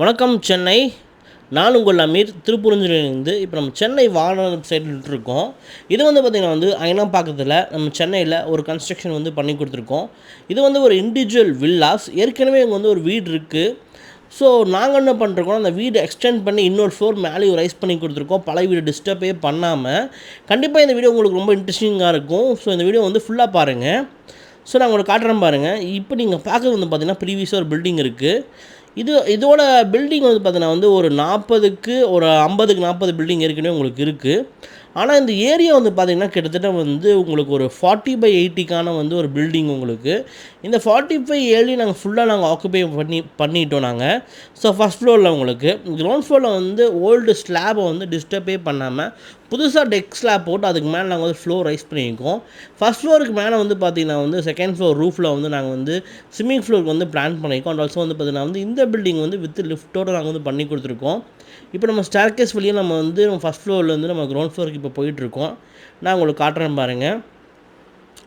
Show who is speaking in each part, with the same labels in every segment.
Speaker 1: வணக்கம் சென்னை. நான் உங்கள் அமீர் திருப்புரஞ்சலிலிருந்து. இப்போ நம்ம சென்னை வாகனம் சைடில் இருக்கோம். இது வந்து பார்த்திங்கன்னா வந்து அயனாம்பாக்கத்தில் நம்ம சென்னையில் ஒரு கன்ஸ்ட்ரக்ஷன் வந்து பண்ணி கொடுத்துருக்கோம். இது வந்து ஒரு இண்டிவிஜுவல் வில்லாஸ். ஏற்கனவே இங்கே வந்து ஒரு வீடு இருக்குது. ஸோ நாங்கள் என்ன பண்ணுறோம், அந்த வீடு எக்ஸ்டெண்ட் பண்ணி இன்னொரு ஃப்ளோர் மேலேயும் ரைஸ் பண்ணி கொடுத்துருக்கோம். பழைய வீடு டிஸ்டர்பே பண்ணாமல். கண்டிப்பாக இந்த வீடியோ உங்களுக்கு ரொம்ப இன்ட்ரெஸ்டிங்காக இருக்கும். ஸோ இந்த வீடியோ வந்து ஃபுல்லாக பாருங்கள். ஸோ நான் உங்களுக்கு காட்டுறேன் பாருங்கள். இப்போ நீங்கள் பார்க்குறது வந்து பார்த்திங்கன்னா ப்ரீவியஸாக ஒரு பில்டிங் இருக்குது. இதோட பில்டிங் வந்து பார்த்தீங்கன்னா வந்து ஒரு 40க்கு ஒரு 50க்கு 40 பில்டிங் ஏற்கனவே உங்களுக்கு இருக்குது. ஆனால் இந்த ஏரியா வந்து பார்த்திங்கன்னா கிட்டத்தட்ட வந்து உங்களுக்கு ஒரு 40/80க்கான வந்து ஒரு பில்டிங் உங்களுக்கு. இந்த 45 நாங்கள் ஃபுல்லாக ஆக்குபை பண்ணிட்டோம் நாங்கள். ஸோ ஃபஸ்ட் ஃப்ளோரில் உங்களுக்கு கிரவுண்ட் ஃப்ளோரில் வந்து ஓல்டு ஸ்லாபை வந்து டிஸ்டர்பே பண்ணாமல் புதுசாக டெக் ஸ்லாப் போட்டு அதுக்கு மேலே நாங்கள் வந்து ஃப்ளோர் ரைஸ் பண்ணியிருக்கோம். ஃபஸ்ட் ஃப்ளோருக்கு மேலே வந்து பார்த்திங்கன்னா வந்து செகண்ட் ஃப்ளோர் ரூஃபில் வந்து நாங்கள் வந்து ஸ்விம்மிங் ஃப்ளோருக்கு வந்து பிளான் பண்ணியிருக்கோம். அண்ட் ஆல்சோ வந்து பார்த்திங்கன்னா வந்து இந்த பில்டிங் வந்து வித் லிஃப்ட்டோடு நாங்கள் வந்து பண்ணி கொடுத்துருக்கோம். இப்போ நம்ம ஸ்டேர்கேஸ் வழியே நம்ம வந்து ஃபஸ்ட் ஃப்ளோர்லேருந்து நம்ம கிரவுண்ட் ஃப்ளோருக்கு இப்போ போயிட்டுருக்கோம். நான் உங்களுக்கு காட்டுறேன் பாருங்கள்.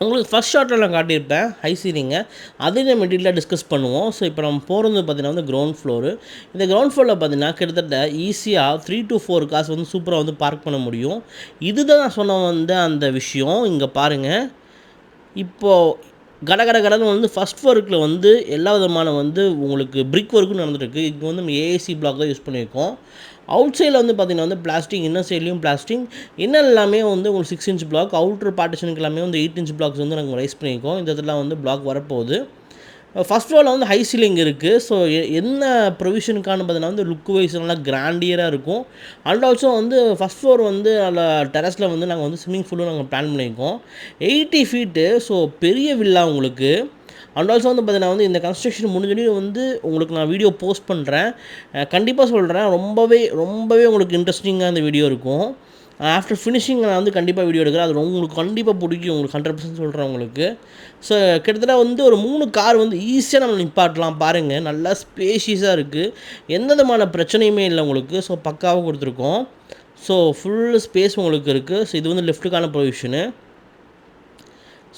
Speaker 1: உங்களுக்கு ஃபஸ்ட் ஷார்ட்டில் நான் காட்டியிருப்பேன் ஹை சீலிங்க. அதையும் நம்ம டீட்டெயிலாக டிஸ்கஸ் பண்ணுவோம். ஸோ இப்போ நம்ம போகிறது பார்த்திங்கன்னா வந்து கிரவுண்ட் ஃப்ளோரு. இந்த கிரவுண்ட் ஃப்ளோரில் பார்த்திங்கன்னா கிட்டத்தட்ட ஈஸியாக 3 to 4 காசு வந்து சூப்பராக வந்து பார்க் பண்ண முடியும். இதுதான் நான் சொன்ன வந்து அந்த விஷயம். இங்கே பாருங்கள். இப்போது கடன்னு வந்து ஃபஸ்ட் ஒர்க்கில் வந்து எல்லா விதமான வந்து உங்களுக்கு பிரிக் ஒர்க்கும் நடந்துகிட்ருக்கு. இங்கே வந்து நம்ம ஏஏசி பிளாக் தான் யூஸ் பண்ணியிருக்கோம். அவுட் சைடில் வந்து பார்த்திங்கன்னா வந்து பிளாஸ்டிக், இன்னர் சைட்லேயும் பிளாஸ்டிக், இன்னர் எல்லாமே வந்து உங்களுக்கு 6 inch பிளாக், அவுட்ரு பார்ட்டிஷனுக்கு எல்லாமே வந்து 8 inch பிளாக்ஸ் வந்து நாங்கள் ரைஸ் பண்ணியிருக்கோம். இந்த இடத்துல வந்து பிளாக் வரப்போகுது. ஃபஸ்ட் ஃப்ளோரில் வந்து ஹை சீலிங் இருக்குது. ஸோ என்ன ப்ரொவிஷனுக்கானு பார்த்தீங்கன்னா வந்து லுக் வைஸ் நல்லா கிராண்டியராக இருக்கும். அண்ட் ஆல்சோ வந்து ஃபஸ்ட் ஃப்ளோர் வந்து அதில் டெரஸில் வந்து நாங்கள் வந்து ஸ்விம்மிங் பூலும் நாங்கள் பிளான் பண்ணியிருக்கோம். 80 ஃபீட்டு. ஸோ பெரிய வில்லா உங்களுக்கு. அண்ட் ஆல்சோ வந்து பார்த்தீங்கன்னா வந்து இந்த கன்ஸ்ட்ரக்ஷன் முடிஞ்சோடனே வந்து உங்களுக்கு நான் வீடியோ போஸ்ட் பண்ணுறேன். கண்டிப்பாக சொல்கிறேன், ரொம்பவே உங்களுக்கு இன்ட்ரெஸ்டிங்காக இந்த வீடியோ இருக்கும். ஆஃப்டர் ஃபினிஷிங் நான் வந்து கண்டிப்பாக வீடியோ எடுக்கிறேன். அது உங்களுக்கு கண்டிப்பாக பிடிக்கும். உங்களுக்கு 100% சொல்கிறேன் உங்களுக்கு. ஸோ கிட்டத்தட்ட வந்து ஒரு 3 கார் வந்து ஈஸியாக நம்ம நிப்பாட்டலாம் பாருங்கள். நல்லா ஸ்பேஷியஸாக இருக்குது. எந்த விதமான பிரச்சனையுமே இல்லை உங்களுக்கு. ஸோ பக்காவாக கொடுத்துருக்கோம். ஸோ ஃபுல் ஸ்பேஸ் உங்களுக்கு இருக்குது. ஸோ இது வந்து லிஃப்ட்டுக்கான ப்ரொவிஷனு.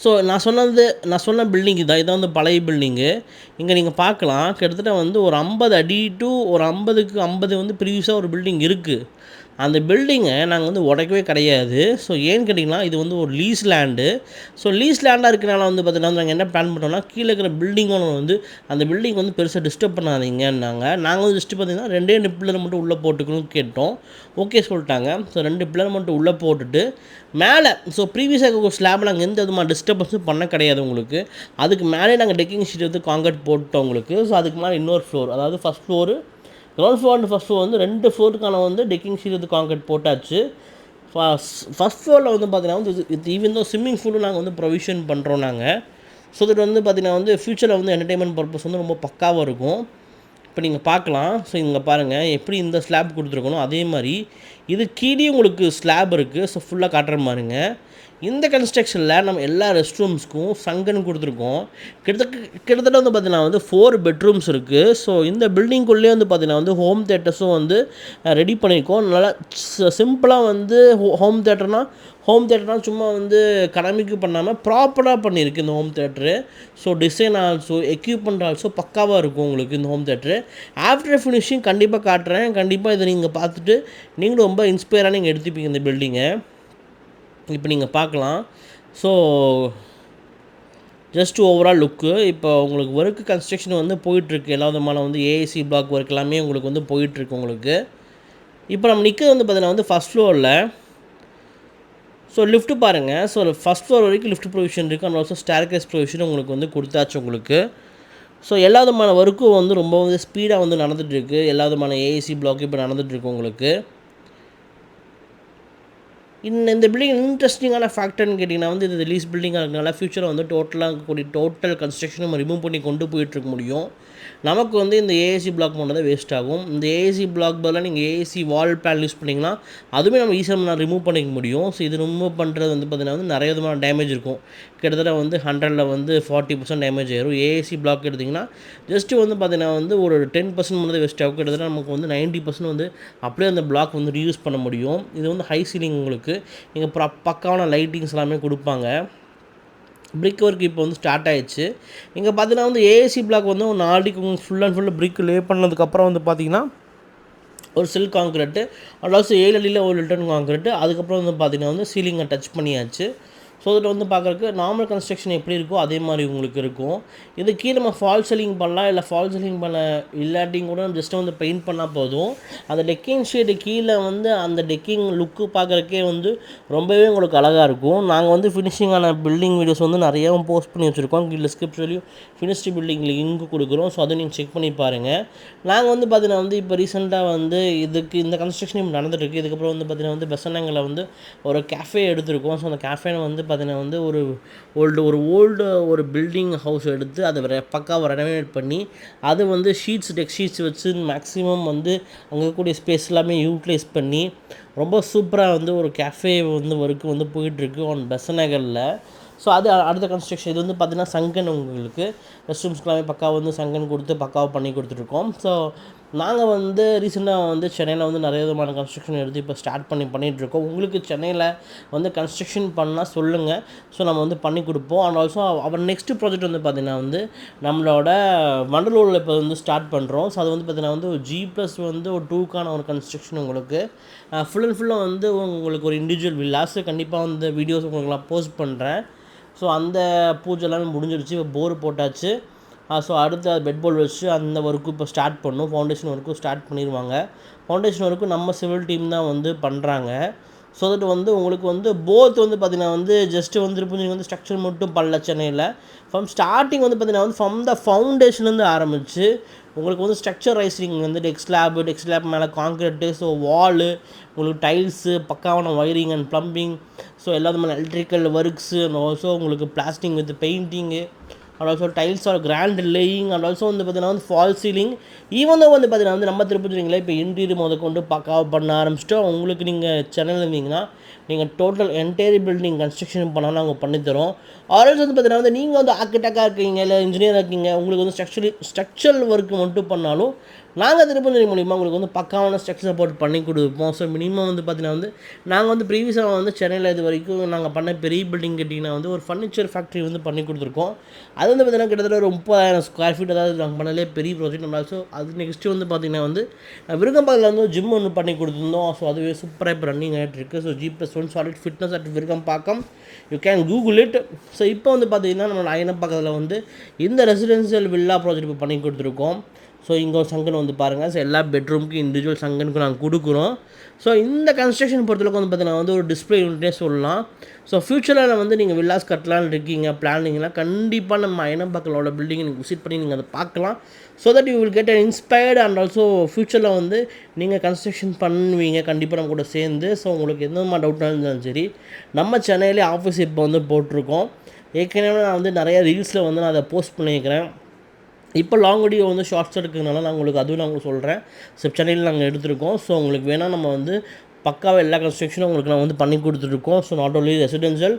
Speaker 1: ஸோ நான் சொன்ன பில்டிங் இதான் வந்து பழைய பில்டிங்கு. இங்கே நீங்கள் பார்க்கலாம். கிட்டத்தட்ட வந்து ஒரு 50 அடி டு ஒரு 50க்கு 50 வந்து ப்ரீவியஸாக ஒரு பில்டிங் இருக்குது. அந்த பில்டிங்கை நாங்கள் வந்து உடைக்கவே கிடையாது. ஸோ ஏன்னு கேட்டிங்கன்னா இது வந்து ஒரு லீஸ் லேண்டு. ஸோ லீஸ் லேண்டாக இருக்கிறனால வந்து பார்த்தீங்கன்னா நாங்கள் என்ன பிளான் பண்ணோம்னா, கீழே இருக்கிற பில்டிங்கும் வந்து அந்த பில்டிங் வந்து பெருசாக டிஸ்டர்ப் பண்ணாதீங்கன்னாங்க. நாங்கள் வந்து ஜஸ்ட்டு பார்த்தீங்கன்னா 2 பில்லர் மட்டும் உள்ளே போட்டுக்கணும்னு கேட்டோம். ஓகே சொல்லிட்டாங்க. ஸோ 2 பில்லர் மட்டும் உள்ளே போட்டுட்டு மேலே ஸோ ப்ரீவியஸாக ஒரு ஸ்லாப் நாங்கள் எந்த விதமான டிஸ்டர்பன்ஸும் பண்ண கிடையாது உங்களுக்கு. அதுக்கு மேலே நாங்கள் டெக்கிங் ஷீட் வந்து கான்கிரீட் போட்டோம் உங்களுக்கு. ஸோ அதுக்கு மேலே இன்னொரு ஃப்ளோர், அதாவது first floor, ground floor and first floor வந்து 2 ஃப்ளோருக்கான வந்து டெக்கிங் ஷீட் வந்து கான்கிரீட் போட்டாச்சு. ஃபஸ்ட் ஃப்ளோரில் வந்து பார்த்தீங்கன்னா வந்து ஈவன் தான் ஸ்விம்மிங் பூலும் நாங்கள் வந்து ப்ரொவிஷன் பண்ணுறோம் நாங்கள். ஸோ இது வந்து பார்த்திங்கன்னா வந்து ஃப்யூச்சரில் வந்து என்டர்டெயின்மெண்ட் பர்பஸ் வந்து ரொம்ப பக்காவாக இருக்கும். இப்போ நீங்கள் பார்க்கலாம். ஸோ இங்கே பாருங்கள் எப்படி இந்த ஸ்லாப் கொடுத்துருக்கணும் அதே மாதிரி இது கீழே உங்களுக்கு ஸ்லாப் இருக்குது. ஸோ ஃபுல்லாக காட்டுற பாருங்க. இந்த கன்ஸ்ட்ரக்ஷனில் நம்ம எல்லா ரெஸ்ட் ரூம்ஸ்க்கும் சங்கன்னு கொடுத்துருக்கோம். கிட்டத்தட்ட வந்து பார்த்திங்கன்னா வந்து 4 பெட்ரூம்ஸ் இருக்குது. ஸோ இந்த பில்டிங்குள்ளே வந்து பார்த்திங்கன்னா வந்து ஹோம் தேட்டர்ஸும் வந்து ரெடி பண்ணியிருக்கோம். நல்லா சிம்பிளாக வந்து ஹோம் தேட்டர்னால் சும்மா வந்து கடமைக்கு பண்ணாமல் ப்ராப்பராக பண்ணியிருக்கு இந்த home theatre. So design also equipment also பக்காவாக இருக்கும் உங்களுக்கு இந்த ஹோம் தேட்ரு. ஆஃப்டர் ஃபினிஷிங் கண்டிப்பாக காட்டுறேன். கண்டிப்பாக இதை நீங்கள் பார்த்துட்டு நீங்களும் ரொம்ப இன்ஸ்பயராக நீங்கள் எடுத்துப்பீங்க இந்த பில்டிங்கை. இப்போ நீங்கள் பார்க்கலாம். ஸோ ஜஸ்ட் ஓவரால் லுக்கு. இப்போ உங்களுக்கு ஒர்க்கு கன்ஸ்ட்ரக்ஷன் வந்து போயிட்டுருக்கு. எல்லா விதமான வந்து ஏஏசி பிளாக் ஒர்க் எல்லாமே உங்களுக்கு வந்து போயிட்டுருக்கு உங்களுக்கு. இப்போ நம்ம நிற்கிறது வந்து பார்த்தீங்கன்னா வந்து ஃபஸ்ட் ஃப்ளோரில். ஸோ லிஃப்ட்டு பாருங்கள். ஸோ ஃபஸ்ட் ஃப்ளோர் வரைக்கும் லிஃப்ட் ப்ரொவிஷன் இருக்குது. அண்ட் ஆல்சோ ஸ்டேர்கேஸ் ப்ரொவிஷன் உங்களுக்கு வந்து கொடுத்தாச்சு உங்களுக்கு. ஸோ எல்லா விதமான ஒர்க்கும் வந்து ரொம்ப வந்து ஸ்பீடாக வந்து நடந்துகிட்ருக்கு. எல்லா விதமான ஏஏசி பிளாக்கும் இப்போ நடந்துகிட்ருக்கு உங்களுக்கு. இந்த பில்டிங் இன்ட்ரெஸ்டிங்கான ஃபேக்டர்னு கேட்டிங்கன்னா வந்து இது லீஸ் பில்டிங்காக இருக்கனால ஃப்யூச்சரில் வந்து டோட்டல் கன்ஸ்ட்ரக்ஷன் நம்ம ரிமூவ் பண்ணி கொண்டு போயிட்டுருக்க முடியும். நமக்கு வந்து இந்த ஏஏசி பிளாக் போனது வேஸ்ட் ஆகும். இந்த ஏஏசி பிளாக் பதிலாக நீங்கள் ஏஏசி வால் பேனல் யூஸ் பண்ணிங்கன்னா அதுவுமே நம்ம ஈஸியாக ரிமூவ் பண்ணிக்க முடியும். ஸோ இது ரிமூவ் பண்ணுறது வந்து பார்த்திங்கன்னா வந்து நிறைய விதமான டேமேஜ் இருக்கும். கிட்டத்தட்ட வந்து 100ல் வந்து 40% டேமேஜ் ஆயிரும். ஏஏசி பிளாக் எடுத்திங்கன்னா ஜஸ்ட்டு வந்து பார்த்திங்கன்னா வந்து ஒரு 10% வந்து வேஸ்ட் ஆகும். கிட்டத்தட்ட நமக்கு வந்து 90% வந்து அப்படியே அந்த பிளாக் வந்து ரீயூஸ் பண்ண முடியும். இது வந்து ஹை சீலிங் உங்களுக்கு. இங்கே பக்காவான லைட்டிங்ஸ் எல்லாமே கொடுப்பாங்க. பிரிக் ஒர்க் இப்போ வந்து ஸ்டார்ட் ஆயிடுச்சு. இங்கே பார்த்தீங்கன்னா வந்து ஏஏசி பிளாக் வந்து ஒரு 4 அடிக்கு ஃபுல் அண்ட் ஃபுல்லு பிரிக் லே பண்ணதுக்கப்புறம் வந்து பார்த்திங்கன்னா ஒரு சில் கான்க்ரீட்டு அண்ட் ஆல்சோ 7 அடியில் ஒரு லிட்டன் கான்க்ரீட்டு. அதுக்கப்புறம் வந்து பார்த்திங்கன்னா வந்து சீலிங்கை டச் பண்ணியாச்சு. ஸோ இதில் வந்து பார்க்குறக்கு நார்மல் கன்ஸ்ட்ரக்ஷன் எப்படி இருக்கோ அதே மாதிரி உங்களுக்கு இருக்கும். இது கீழே நம்ம ஃபால் சீலிங் பண்ணலாம், இல்லை ஃபால் சீலிங் பண்ண இல்லாட்டியும் கூட ஜஸ்ட்டு வந்து பெயிண்ட் பண்ணால் போதும். அந்த டெக்கிங் ஷீட்டு கீழே வந்து அந்த டெக்கிங் லுக்கு பார்க்குறக்கே வந்து ரொம்பவே உங்களுக்கு அழகாக இருக்கும். நாங்கள் வந்து ஃபினிஷிங்கான பில்டிங் வீடியோஸ் வந்து நிறையாவும் போஸ்ட் பண்ணி வச்சுருக்கோம். கீழே டிஸ்கிரிப்ஷன்லையும் ஃபினிஷ்டு பில்டிங் லிங்க் கொடுக்குறோம். ஸோ அதை நீங்கள் செக் பண்ணி பாருங்கள். நாங்கள் வந்து பார்த்தீங்கன்னா வந்து இப்போ ரீசெண்டாக வந்து இந்த கன்ஸ்ட்ரக்ஷன் இப்போ நடந்துகிட்ருக்கு. இதுக்கப்புறம் வந்து பார்த்தீங்கன்னா வந்து பெசன்னங்களில் வந்து ஒரு கேஃபே எடுத்திருக்கோம். ஸோ அந்த கேஃபேனை வந்து பார்த்தீங்கன்னா வந்து ஒரு பில்டிங் ஹவுஸ் எடுத்து அதை பக்காவாக ரெனோவேட் பண்ணி அது வந்து டெக் ஷீட்ஸ் வச்சு மேக்ஸிமம் வந்து அங்கே இருக்கக்கூடிய ஸ்பேஸ் எல்லாமே யூட்டிலைஸ் பண்ணி ரொம்ப சூப்பராக வந்து ஒரு கேஃபே வந்து ஒர்க்கு வந்து போயிட்டுருக்கு ஆன் பெசநகரில். ஸோ அது அடுத்த கன்ஸ்ட்ரக்ஷன். இது வந்து பார்த்திங்கன்னா சங்கன் உங்களுக்கு ரெஸ்ட் ரூம்ஸ்க்கெல்லாமே பக்காவாக வந்து சங்கன் கொடுத்து பக்காவாக பண்ணி கொடுத்துட்ருக்கோம். ஸோ நாங்கள் வந்து ரீசெண்டாக வந்து சென்னையில் வந்து நிறைய விதமான கன்ஸ்ட்ரக்ஷன் எடுத்து இப்போ ஸ்டார்ட் பண்ணிகிட்ருக்கோம். உங்களுக்கு சென்னையில் வந்து கன்ஸ்ட்ரக்ஷன் பண்ணால் சொல்லுங்கள். ஸோ நம்ம வந்து பண்ணி கொடுப்போம். அண்ட் ஆல்சோ அவர் நெக்ஸ்ட் ப்ராஜெக்ட் வந்து பார்த்திங்கன்னா வந்து நம்மளோட வண்டலூரில் இப்போ வந்து ஸ்டார்ட் பண்ணுறோம். ஸோ அது வந்து பார்த்திங்கன்னா வந்து ஒரு G+ வந்து ஒரு 2க்கான ஒரு கன்ஸ்ட்ரக்ஷன் உங்களுக்கு ஃபுல் அண்ட் ஃபுல்லாக வந்து உங்களுக்கு ஒரு இண்டிவிஜுவல் வில்லாஸ் கண்டிப்பாக வந்து வீடியோஸ் உங்களுக்கு நான் போஸ்ட் பண்ணுறேன். ஸோ அந்த பூஜை எல்லாமே முடிஞ்சிடுச்சு. இப்போ போர் போட்டாச்சு. ஸோ அடுத்து பெட் போல் வச்சு அந்த ஒர்க்கு இப்போ ஸ்டார்ட் பண்ணணும். ஃபவுண்டேஷன் ஒர்க்கும் ஸ்டார்ட் பண்ணிடுவாங்க. ஃபவுண்டேஷன் ஒர்க்கும் நம்ம சிவில் டீம் தான் வந்து பண்ணுறாங்க. ஸோ தட் வந்து உங்களுக்கு வந்து போத் வந்து பார்த்திங்கன்னா வந்து ஜஸ்ட்டு வந்து நீங்கள் வந்து ஸ்ட்ரக்சர் மட்டும் பண்ணல சென்னையில். ஸ்டார்டிங் வந்து பார்த்திங்கன்னா வந்து ஃப்ரம் த ஃபவுண்டேஷன்லேருந்து ஆரம்பித்து உங்களுக்கு வந்து ஸ்ட்ரக்சர் ரைசிங் வந்து டெக் ஸ்லாப் மேலே கான்க்ரீட்டு, ஸோ வாலு, உங்களுக்கு டைல்ஸு, பக்காவான ஒயரிங் அண்ட் ப்ளம்பிங், ஸோ எல்லாத்துமான எலக்ட்ரிக்கல் ஒர்க்ஸு அண்ட் ஆல்சோ உங்களுக்கு plastering with painting and also tiles or granite laying and also வந்து பார்த்திங்கன்னா வந்து ஃபால் சீலிங். ஈவன் தான் வந்து பார்த்திங்கன்னா வந்து நம்ம திருப்பதிங்களே இப்போ இன்டீரியர் முதற்கொண்டு பக்காவாக பண்ண ஆரம்பிச்சிட்டோம். உங்களுக்கு நீங்கள் சென்னையில் இருந்தீங்கன்னா நீங்கள் டோட்டல் என்டையர் பில்டிங் கன்ஸ்ட்ரக்ஷன் பண்ணாலும் நாங்கள் பண்ணித்தரோம். ஆல்ரெடி வந்து பார்த்தீங்கன்னா வந்து நீங்கள் வந்து ஆர்கிடெக்டாக இருக்கீங்க, இல்லை இன்ஜினியராக இருக்கீங்க, உங்களுக்கு வந்து ஸ்ட்ரக்சரல் ஒர்க் மட்டும் பண்ணாலும் நாங்கள் திருப்பதி மூலிமா உங்களுக்கு வந்து பக்காவான ஸ்ட்ரக்சர் போட்டு பண்ணி கொடுப்போம். ஸோ மினிமம் வந்து பார்த்திங்கன்னா வந்து நாங்கள் வந்து ப்ரீவியஸாக வந்து சென்னையில் இது வரைக்கும் நாங்கள் பண்ண பெரிய பில்டிங் கேட்டிங்கன்னா வந்து ஒரு ஃபர்னிச்சர் ஃபேக்ட்ரி வந்து பண்ணி கொடுத்துருக்கோம். அது வந்து பார்த்திங்கன்னா கிட்டத்தட்ட ஒரு 30,000 ஸ்கொயர் ஃபீட், அதாவது நாங்கள் பண்ணலே பெரிய ப்ராஜெக்ட். நம்ம ஆல்சோ அது நெக்ஸ்ட்டு வந்து பார்த்திங்கன்னா வந்து விருகம்பாக்கில் வந்து ஜிம் ஒன்று பண்ணி கொடுத்துருந்தோம். ஸோ அதுவே சூப்பராக இப்போ ரன்னிங் ஆகிட்டு இருக்குது. So G+1 solid fitness at Virugambakkam, you can Google it. So இப்போ வந்து பார்த்திங்கன்னா நம்ம அயனப்பாக்கத்தில் வந்து இந்த ரெசிடென்ஷியல் வில்லா ப்ராஜெக்ட் இப்போ பண்ணி கொடுத்துருக்கோம். ஸோ இங்கே ஒரு சங்கன் வந்து பாருங்கள். ஸோ எல்லா பெட்ரூமுக்கு இண்டிவிஜுவல் சங்கனுக்கு நாங்கள் கொடுக்குறோம். ஸோ இந்த கன்ஸ்ட்ரக்ஷன் பொறுத்தளவுக்கு வந்து பார்த்திங்கன்னா வந்து ஒரு டிஸ்பிளே யூனிட்டே சொல்லலாம். ஸோ ஃப்யூச்சரில் வந்து நீங்கள் வில்லாஸ் கட்டலான்னு இருக்கீங்க, பிளானிங்லாம் கண்டிப்பாக நம்ம அயனப்பாக்கலோட பில்டிங்கை நீங்கள் விசிட் பண்ணி நீங்கள் அதை பார்க்கலாம். So that you will get inspired and also ஃப்யூச்சரில் வந்து நீங்கள் கன்ஸ்ட்ரக்ஷன் பண்ணுவீங்க கண்டிப்பாக நம்ம கூட சேர்ந்து. ஸோ உங்களுக்கு எந்த மாதிரி டவுட்டாக இருந்தாலும் சரி, நம்ம சென்னையிலே ஆஃபீஸ் இப்போ வந்து போட்டிருக்கோம். ஏற்கனவே நான் வந்து நிறைய ரீல்ஸில் வந்து நான் அதை போஸ்ட் பண்ணியிருக்கிறேன். இப்போ லாங் வீடியோ வந்து ஷார்ட்ஸ் எடுக்கிறதுனால நான் உங்களுக்கு அதுவும் நான் உங்களுக்கு சொல்கிறேன். ஸோ சென்னையில் நாங்கள் எடுத்திருக்கோம். ஸோ உங்களுக்கு வேணால் நம்ம வந்து பக்காவாக எல்லா கன்ஸ்ட்ரக்ஷனும் உங்களுக்கு நான் வந்து பண்ணி கொடுத்துருக்கோம். So not only residential,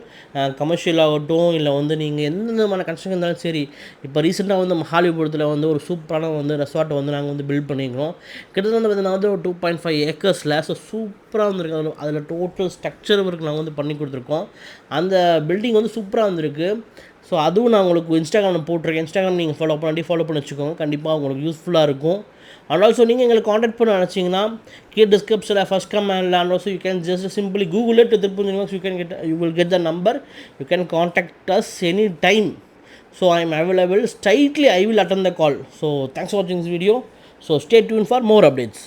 Speaker 1: commercial ஆகட்டும், இல்லை வந்து நீங்கள் எந்த விதமான கன்ஸ்ட்ரக்ஷன் இருந்தாலும் சரி. இப்போ ரீசெண்டாக வந்து மகாலிபுரத்தில் வந்து ஒரு சூப்பரான வந்து ரெசார்ட்டை வந்து நாங்கள் வந்து பில்ட் பண்ணியிருக்கிறோம். கிட்டத்தட்ட வந்து பார்த்தீங்கன்னா வந்து ஒரு 2.5 ஏக்கர்ஸில். ஸோ சூப்பராக வந்துருக்கு. அதில் டோட்டல் ஸ்ட்ரக்சர் ஒர்க் நாங்கள் வந்து பண்ணி கொடுத்துருக்கோம். அந்த பில்டிங் வந்து சூப்பராக வந்திருக்கு. ஸோ அதுவும் நான் உங்களுக்கு இன்ஸ்டாகிராமில் போட்டிருக்கேன். இன்ஸ்டாகிராம் நீங்கள் ஃபாலோ பண்ணி வச்சுக்கோங்க. கண்டிப்பாக உங்களுக்கு யூஸ்ஃபுல்லாக இருக்கும். அண்ட் ஆல்சோ நீங்கள் எங்களுக்கு காண்டாக்ட் பண்ண நினச்சிங்கன்னா கீழே டிஸ்கிரிப்ஷனில் ஃபஸ்ட் கமெண்ட்ல and also you can just simply google it Tirupati you will get the number. You can contact us any time. So I am available. Straightly I will attend the call. So thanks for வாட்சிங் this video. So stay tune for more updates.